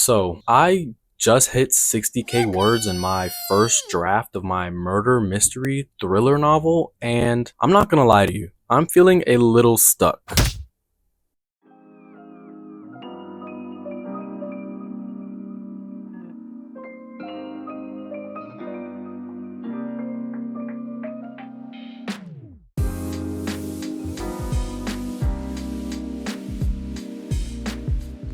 So I just hit 60K words in my first draft of my murder mystery thriller novel, and I'm not gonna lie to you, I'm feeling a little stuck.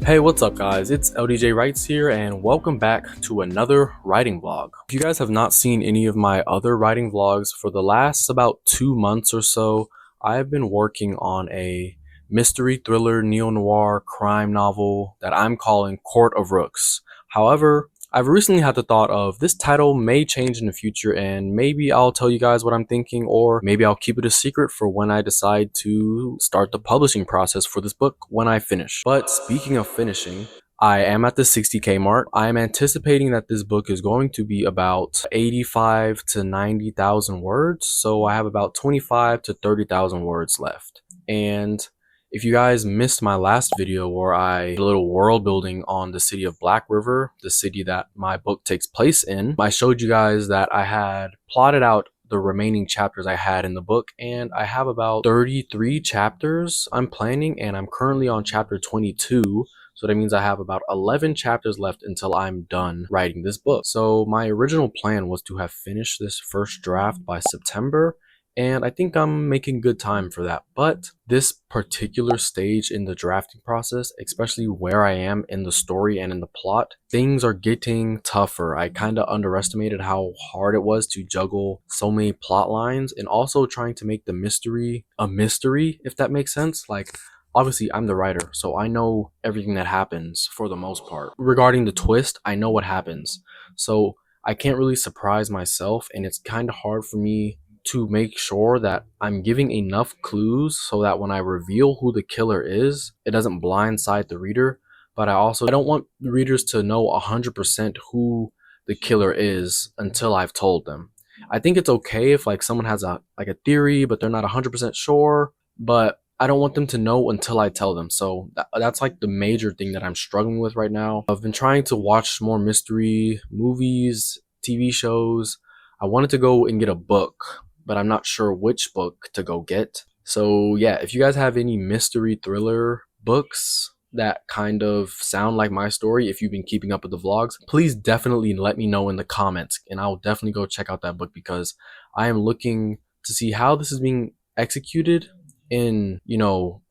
Hey, what's up guys? It's LDJ Writes here and welcome back to another writing vlog. If you guys have not seen any of my other writing vlogs, for the last about 2 months or so, I've been working on a mystery thriller neo-noir crime novel that I'm calling Court of Rooks. However, I've recently had the thought of this title may change in the future and maybe I'll tell you guys what I'm thinking, or maybe I'll keep it a secret for when I decide to start the publishing process for this book when I finish. But speaking of finishing, I am at the 60K mark. I am anticipating that this book is going to be about 85 to 90,000 words, so I have about 25 to 30,000 words left. And if you guys missed my last video where I did a little world building on the city of Black River, the city that my book takes place in, I showed you guys that I had plotted out the remaining chapters I had in the book, and I have about 33 chapters I'm planning, and I'm currently on chapter 22. So that means I have about 11 chapters left until I'm done writing this book. So my original plan was to have finished this first draft by September, and I think I'm making good time for that. But this particular stage in the drafting process, especially where I am in the story and in the plot, things are getting tougher. I kind of underestimated how hard it was to juggle so many plot lines and also trying to make the mystery a mystery, if that makes sense. Like, obviously I'm the writer, so I know everything that happens for the most part. Regarding the twist, I know what happens, so I can't really surprise myself, and it's kind of hard for me to make sure that I'm giving enough clues so that when I reveal who the killer is, it doesn't blindside the reader. But I don't want the readers to know 100% who the killer is until I've told them. I think it's okay if like someone has a theory but they're not 100% sure, but I don't want them to know until I tell them. So that's like the major thing that I'm struggling with right now. I've been trying to watch more mystery movies, TV shows. I wanted to go and get a book, but I'm not sure which book to go get. So yeah, if you guys have any mystery thriller books that kind of sound like my story, if you've been keeping up with the vlogs, please definitely let me know in the comments, and I'll definitely go check out that book because I am looking to see how this is being executed in,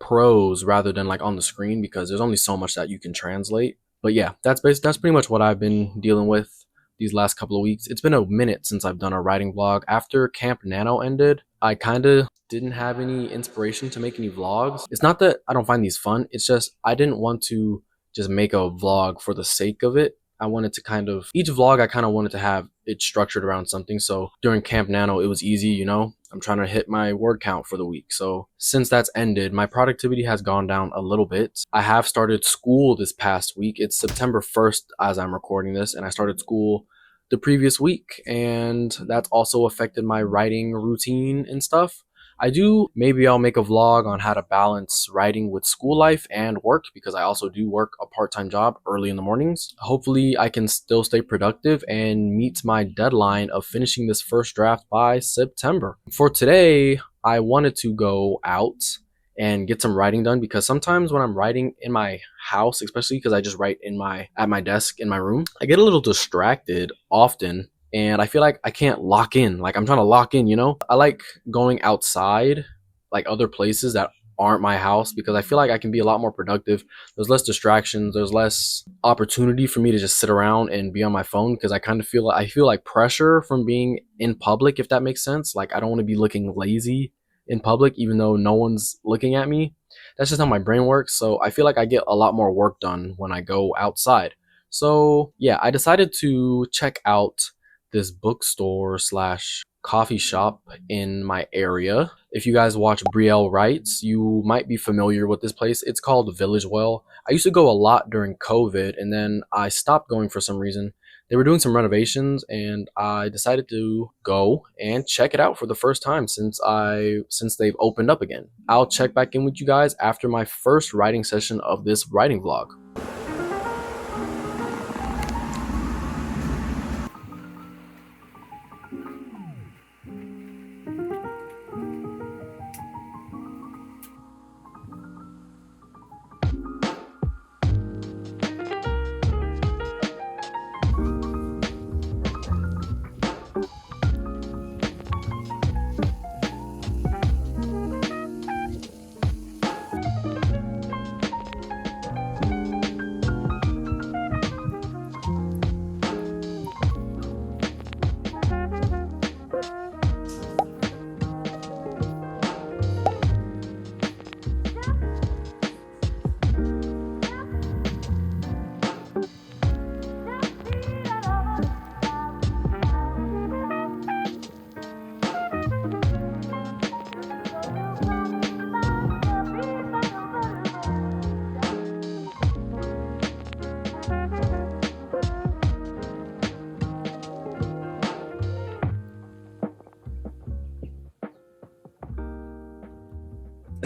prose rather than like on the screen, because there's only so much that you can translate. But yeah, that's pretty much what I've been dealing with these last couple of weeks. It's been a minute since I've done a writing vlog. After Camp Nano ended, I kind of didn't have any inspiration to make any vlogs. It's not that I don't find these fun, it's just I didn't want to just make a vlog for the sake of it. I wanted to each vlog I kind of wanted to have it structured around something. So during Camp Nano, it was easy, I'm trying to hit my word count for the week. So since that's ended, my productivity has gone down a little bit. I have started school this past week. It's September 1st as I'm recording this, and I started school the previous week, and that's also affected my writing routine and stuff. Maybe I'll make a vlog on how to balance writing with school life and work, because I also do work a part-time job early in the mornings. Hopefully I can still stay productive and meet my deadline of finishing this first draft by September. For today, I wanted to go out and get some writing done, because sometimes when I'm writing in my house, especially because I just write at my desk in my room, I get a little distracted often, and I feel like I can't lock in. Like, I'm trying to lock in, I like going outside, like other places that aren't my house, because I feel like I can be a lot more productive. There's less distractions, there's less opportunity for me to just sit around and be on my phone, because I feel like pressure from being in public, if that makes sense. Like, I don't want to be looking lazy in public even though no one's looking at me. That's just how my brain works. So I feel like I get a lot more work done when I go outside. So yeah, I decided to check out this bookstore slash coffee shop in my area. If you guys watch Brielle Writes, you might be familiar with this place. It's called Village Well. I used to go a lot during COVID, and then I stopped going for some reason. They were doing some renovations, and I decided to go and check it out for the first time since they've opened up again. I'll check back in with you guys after my first writing session of this writing vlog.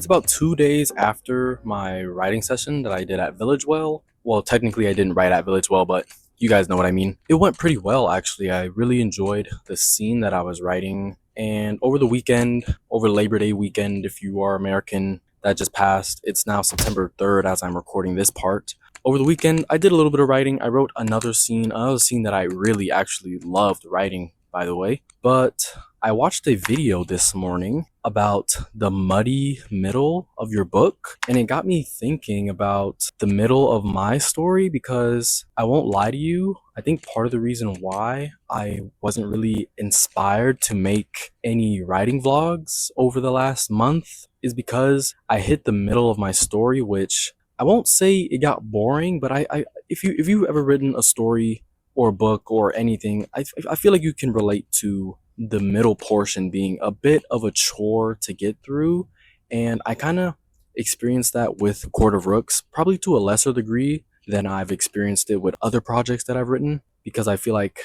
It's about 2 days after my writing session that I did at Village Well. Well, technically I didn't write at Village Well, but you guys know what I mean. It went pretty well, actually. I really enjoyed the scene that I was writing. And over the weekend, over Labor Day weekend, if you are American, that just passed. It's now September 3rd as I'm recording this part. Over the weekend, I did a little bit of writing. I wrote another scene that I really actually loved writing, by the way. But I watched a video this morning about the muddy middle of your book, and it got me thinking about the middle of my story, because I won't lie to you, I think part of the reason why I wasn't really inspired to make any writing vlogs over the last month is because I hit the middle of my story, which I won't say it got boring, but if you've ever written a story or a book or anything, I feel like you can relate to the middle portion being a bit of a chore to get through. And I kind of experienced that with Court of Rooks, probably to a lesser degree than I've experienced it with other projects that I've written, because I feel like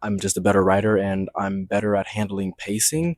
I'm just a better writer and I'm better at handling pacing.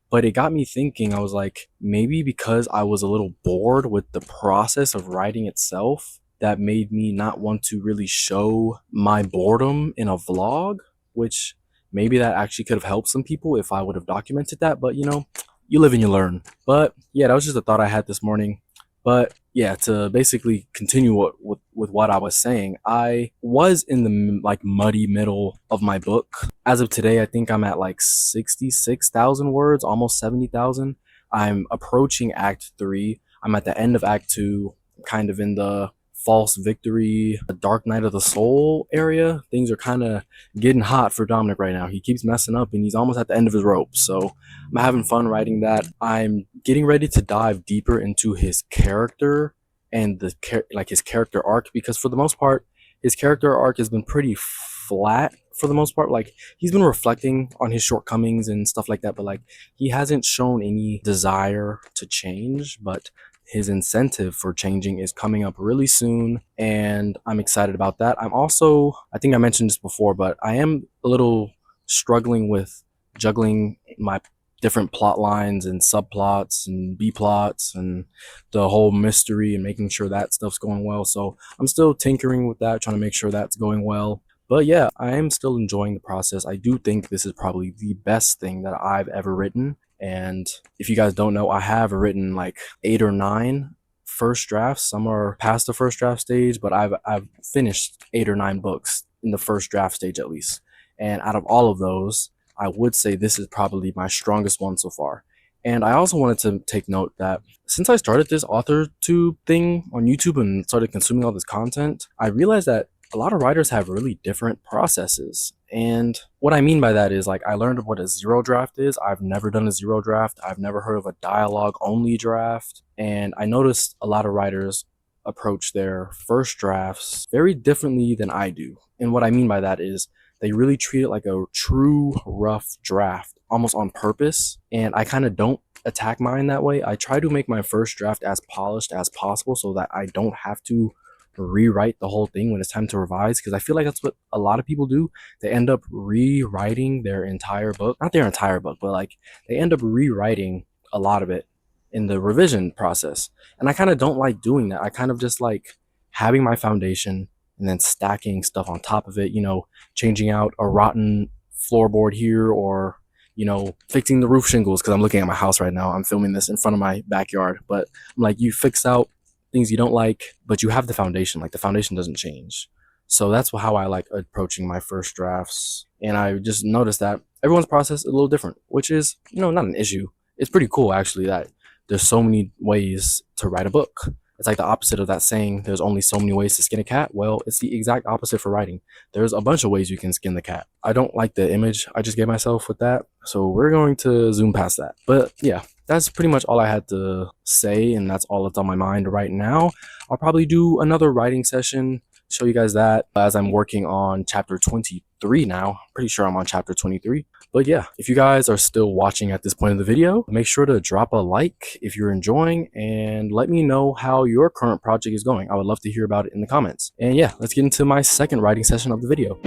But it got me thinking, I was like, maybe because I was a little bored with the process of writing itself, that made me not want to really show my boredom in a vlog, which maybe that actually could have helped some people if I would have documented that. But you live and you learn. But yeah, that was just a thought I had this morning. But yeah, to basically continue with what I was saying, I was in the muddy middle of my book. As of today, I think I'm at like 66,000 words, almost 70,000. I'm approaching Act 3. I'm at the end of Act 2, kind of in the false victory, the dark night of the soul area. Things are kind of getting hot for Dominic right now. He keeps messing up and he's almost at the end of his rope. So I'm having fun writing that. I'm getting ready to dive deeper into his character and his character arc, because for the most part, his character arc has been pretty flat for the most part. Like, he's been reflecting on his shortcomings and stuff like that, but like, he hasn't shown any desire to change. But his incentive for changing is coming up really soon, and I'm excited about that. I think I mentioned this before, but I am a little struggling with juggling my different plot lines and subplots and B plots and the whole mystery and making sure that stuff's going well. So I'm still tinkering with that, trying to make sure that's going well. But yeah, I am still enjoying the process. I do think this is probably the best thing that I've ever written. And if you guys don't know, I have written like 8 or 9 first drafts. Some are past the first draft stage, but I've finished 8 or 9 books in the first draft stage at least. And out of all of those, I would say this is probably my strongest one so far. And I also wanted to take note that since I started this authortube thing on YouTube and started consuming all this content, I realized that a lot of writers have really different processes. And what I mean by that is, like, I learned what a zero draft is. I've never done a zero draft. I've never heard of a dialogue only draft. And I noticed a lot of writers approach their first drafts very differently than I do. And what I mean by that is they really treat it like a true rough draft, almost on purpose. And I kind of don't attack mine that way. I try to make my first draft as polished as possible so that I don't have to rewrite the whole thing when it's time to revise, because I feel like that's what a lot of people do. They end up rewriting their entire book, not their entire book, but like they end up rewriting a lot of it in the revision process. And I kind of don't like doing that. I kind of just like having my foundation and then stacking stuff on top of it, changing out a rotten floorboard here, or fixing the roof shingles, because I'm looking at my house right now. I'm filming this in front of my backyard, but I'm like, you fix out things you don't like, but you have the foundation. Like, the foundation doesn't change. So that's how I like approaching my first drafts. And I just noticed that everyone's process is a little different, which is, not an issue. It's pretty cool, actually, that there's so many ways to write a book. It's like the opposite of that saying, there's only so many ways to skin a cat. Well, it's the exact opposite for writing. There's a bunch of ways you can skin the cat. I don't like the image I just gave myself with that, so we're going to zoom past that. But yeah, that's pretty much all I had to say, and that's all that's on my mind right now. I'll probably do another writing session, show you guys that, as I'm working on chapter 23 now. Pretty sure I'm on chapter 23. But yeah, if you guys are still watching at this point of the video, make sure to drop a like if you're enjoying, and let me know how your current project is going. I would love to hear about it in the comments. And yeah, let's get into my second writing session of the video.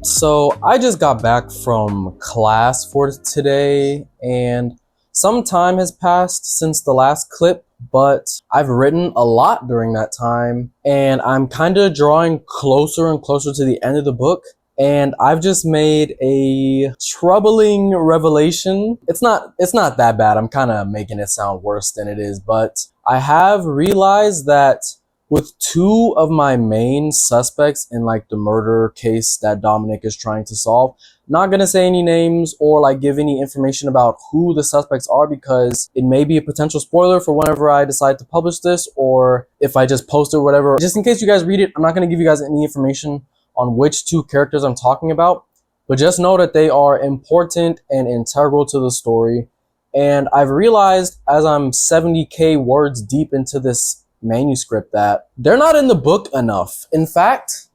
So I just got back from class for today, and some time has passed since the last clip, but I've written a lot during that time, and I'm kind of drawing closer and closer to the end of the book. And I've just made a troubling revelation. It's not that bad. I'm kind of making it sound worse than it is, but I have realized that with two of my main suspects in like the murder case that Dominic is trying to solve, not gonna say any names or like give any information about who the suspects are, because it may be a potential spoiler for whenever I decide to publish this, or if I just post it or whatever. Just in case you guys read it, I'm not gonna give you guys any information on which two characters I'm talking about, but just know that they are important and integral to the story. And I've realized as I'm 70k words deep into this manuscript that they're not in the book enough. In fact,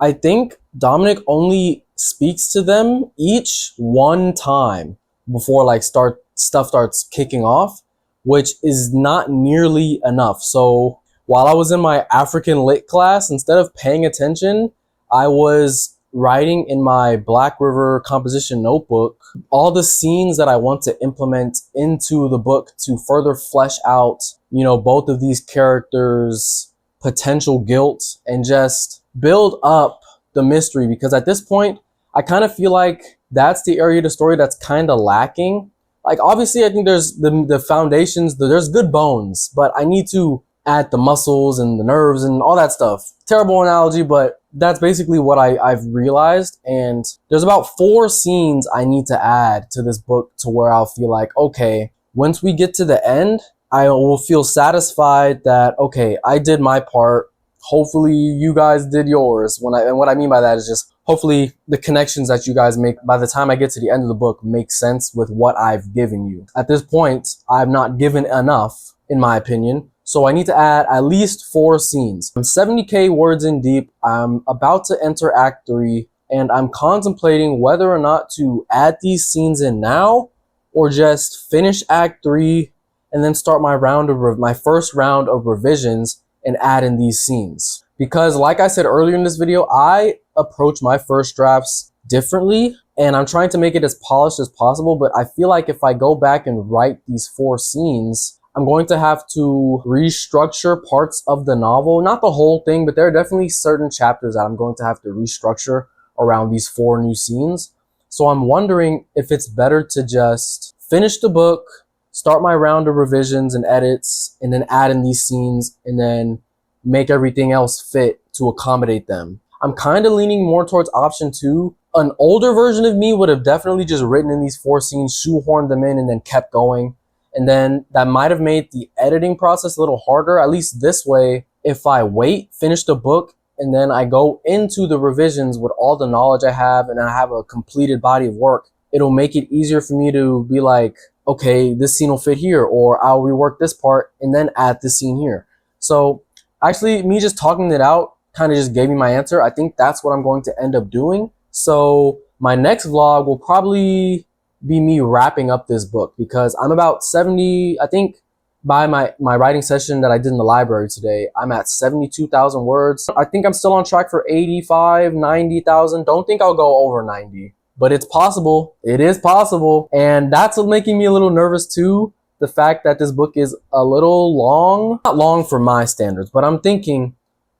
I think Dominic only speaks to them each one time before like stuff starts kicking off, which is not nearly enough. So while I was in my African lit class, instead of paying attention, I was writing in my Black River composition notebook all the scenes that I want to implement into the book to further flesh out, you know, both of these characters' potential guilt and just build up the mystery. Because at this point, I kind of feel like that's the area of the story that's kind of lacking. Like, obviously, I think there's the foundations, there's good bones, but I need to add the muscles and the nerves and all that stuff. Terrible analogy, but that's basically what I've realized. And there's about 4 scenes I need to add to this book to where I'll feel like, okay, once we get to the end, I will feel satisfied that, okay, I did my part. Hopefully you guys did yours. And what I mean by that is just hopefully the connections that you guys make by the time I get to the end of the book make sense with what I've given you. At this point, I've not given enough, in my opinion. So I need to add at least 4 scenes. I'm 70k words in deep. I'm about to enter Act 3, and I'm contemplating whether or not to add these scenes in now or just finish Act 3 and then start my first round of revisions and add in these scenes. Because like I said earlier in this video, I approach my first drafts differently, and I'm trying to make it as polished as possible. But I feel like if I go back and write these 4 scenes, I'm going to have to restructure parts of the novel. Not the whole thing, but there are definitely certain chapters that I'm going to have to restructure around these 4 new scenes. So I'm wondering if it's better to just finish the book, start my round of revisions and edits, and then add in these scenes, and then make everything else fit to accommodate them. I'm kind of leaning more towards option 2. An older version of me would have definitely just written in these 4 scenes, shoehorned them in, and then kept going. And then that might have made the editing process a little harder. At least this way, if I wait, finish the book, and then I go into the revisions with all the knowledge I have, and I have a completed body of work, it'll make it easier for me to be like, okay, this scene will fit here, or I'll rework this part and then add this scene here. So actually, me just talking it out kind of just gave me my answer. I think that's what I'm going to end up doing. So my next vlog will probably be me wrapping up this book, because I'm about 70, I think by my writing session that I did in the library today, I'm at 72,000 words. I think I'm still on track for 85, 90,000. Don't think I'll go over 90, but it's possible. It is possible. And that's making me a little nervous too. The fact that this book is a little long, not long for my standards, but I'm thinking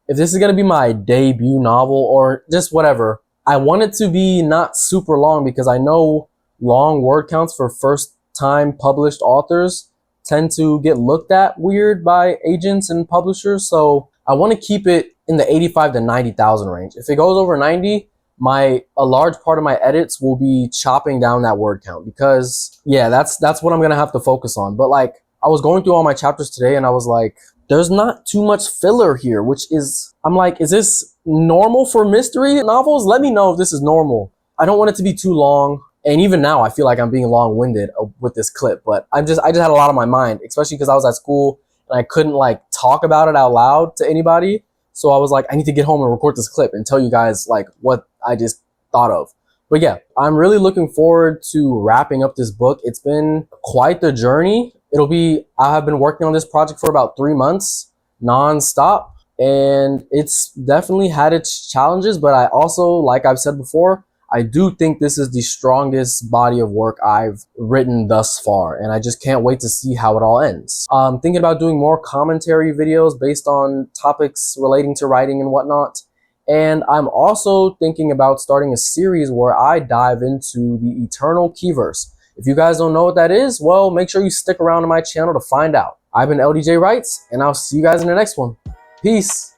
if this is going to be my debut novel or just whatever, I want it to be not super long, because I know long word counts for first time published authors tend to get looked at weird by agents and publishers. So I want to keep it in the 85 to 90,000 range. If it goes over 90, a large part of my edits will be chopping down that word count, because yeah, that's what I'm going to have to focus on. But like, I was going through all my chapters today and I was like, there's not too much filler here, which is, I'm like, is this normal for mystery novels? Let me know if this is normal. I don't want it to be too long. And even now, I feel like I'm being long-winded with this clip, but I just had a lot on my mind, especially because I was at school and I couldn't like talk about it out loud to anybody. So I was like, I need to get home and record this clip and tell you guys like what I just thought of. But yeah, I'm really looking forward to wrapping up this book. It's been quite the journey. I have been working on this project for about 3 months, non-stop. and it's definitely had its challenges, but I also, like I've said before, I do think this is the strongest body of work I've written thus far, and I just can't wait to see how it all ends. I'm thinking about doing more commentary videos based on topics relating to writing and whatnot, and I'm also thinking about starting a series where I dive into the Eternal Keyverse. If you guys don't know what that is, well, make sure you stick around to my channel to find out. I've been LDJ Writes, and I'll see you guys in the next one. Peace.